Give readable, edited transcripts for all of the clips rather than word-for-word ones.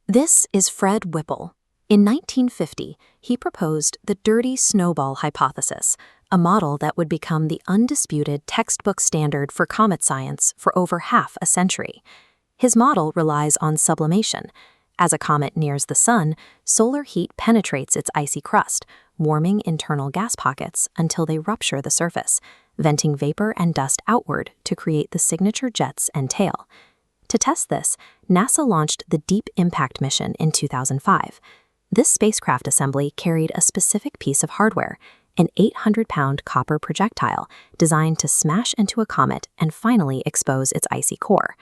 This is Fred Whipple. In 1950, he proposed the Dirty Snowball hypothesis, a model that would become the undisputed textbook standard for comet science for over half a century. His model relies on sublimation. As a comet nears the sun, solar heat penetrates its icy crust, warming internal gas pockets until they rupture the surface, venting vapor and dust outward to create the signature jets and tail. To test this, NASA launched the Deep Impact mission in 2005. This spacecraft assembly carried a specific piece of hardware, an 800-pound copper projectile designed to smash into a comet and finally expose its icy core.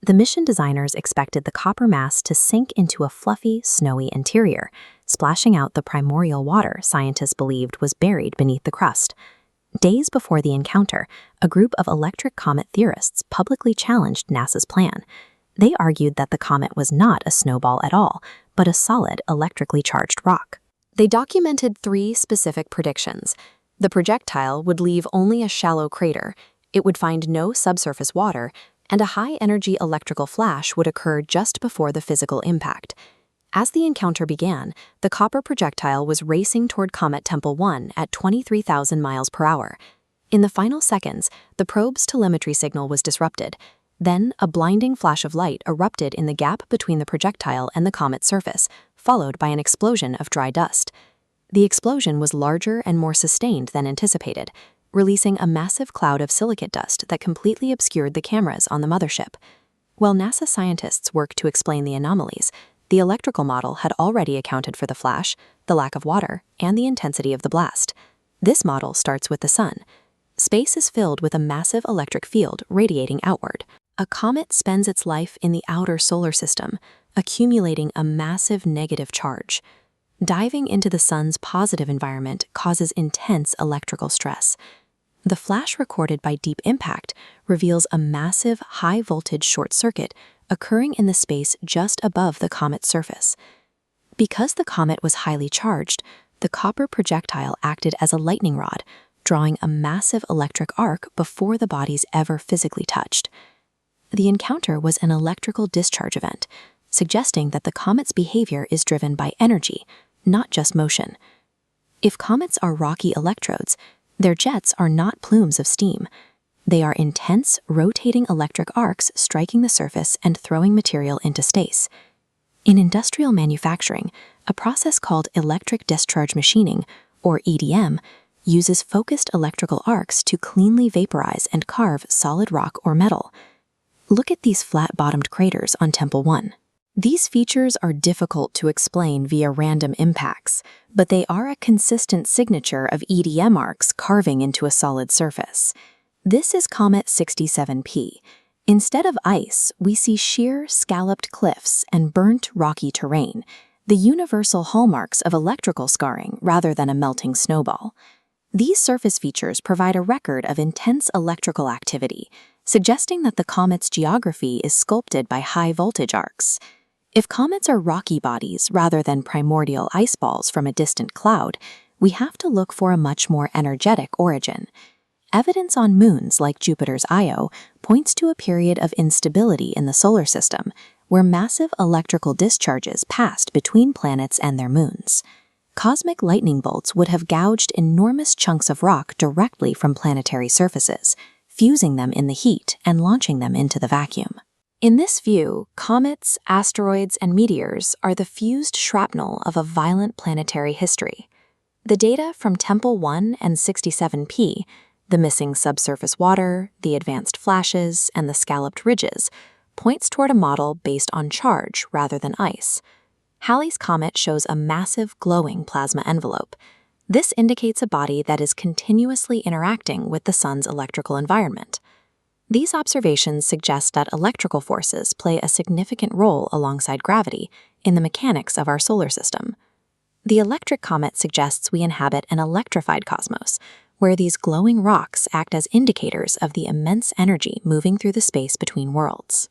The mission designers expected the copper mass to sink into a fluffy, snowy interior, splashing out the primordial water scientists believed was buried beneath the crust. Days before the encounter, a group of electric comet theorists publicly challenged NASA's plan. They argued that the comet was not a snowball at all, but a solid electrically charged rock. They documented 3 specific predictions. The projectile would leave only a shallow crater, it would find no subsurface water, and a high-energy electrical flash would occur just before the physical impact. As the encounter began, the copper projectile was racing toward Comet Tempel 1 at 23,000 miles per hour. In the final seconds, the probe's telemetry signal was disrupted. Then, a blinding flash of light erupted in the gap between the projectile and the comet's surface, followed by an explosion of dry dust. The explosion was larger and more sustained than anticipated, releasing a massive cloud of silicate dust that completely obscured the cameras on the mothership. While NASA scientists worked to explain the anomalies, the electrical model had already accounted for the flash, the lack of water, and the intensity of the blast. This model starts with the sun. Space is filled with a massive electric field radiating outward. A comet spends its life in the outer solar system, accumulating a massive negative charge. Diving into the sun's positive environment causes intense electrical stress. The flash recorded by Deep Impact reveals a massive high-voltage short circuit occurring in the space just above the comet's surface. Because the comet was highly charged, the copper projectile acted as a lightning rod, drawing a massive electric arc before the bodies ever physically touched. The encounter was an electrical discharge event, suggesting that the comet's behavior is driven by energy, not just motion. If comets are rocky electrodes, their jets are not plumes of steam. They are intense, rotating electric arcs striking the surface and throwing material into space. In industrial manufacturing, a process called electric discharge machining, or EDM, uses focused electrical arcs to cleanly vaporize and carve solid rock or metal. Look at these flat-bottomed craters on Tempel 1. These features are difficult to explain via random impacts, but they are a consistent signature of EDM arcs carving into a solid surface. This is Comet 67P. Instead of ice, we see sheer, scalloped cliffs and burnt, rocky terrain, the universal hallmarks of electrical scarring rather than a melting snowball. These surface features provide a record of intense electrical activity, suggesting that the comet's geography is sculpted by high-voltage arcs. If comets are rocky bodies rather than primordial ice balls from a distant cloud, we have to look for a much more energetic origin. Evidence on moons like Jupiter's Io points to a period of instability in the solar system, where massive electrical discharges passed between planets and their moons. Cosmic lightning bolts would have gouged enormous chunks of rock directly from planetary surfaces, fusing them in the heat and launching them into the vacuum. In this view, comets, asteroids, and meteors are the fused shrapnel of a violent planetary history. The data from Tempel 1 and 67P, the missing subsurface water, the advanced flashes, and the scalloped ridges, points toward a model based on charge rather than ice. Halley's Comet shows a massive glowing plasma envelope. This indicates a body that is continuously interacting with the sun's electrical environment. These observations suggest that electrical forces play a significant role alongside gravity in the mechanics of our solar system. The electric comet suggests we inhabit an electrified cosmos, where these glowing rocks act as indicators of the immense energy moving through the space between worlds.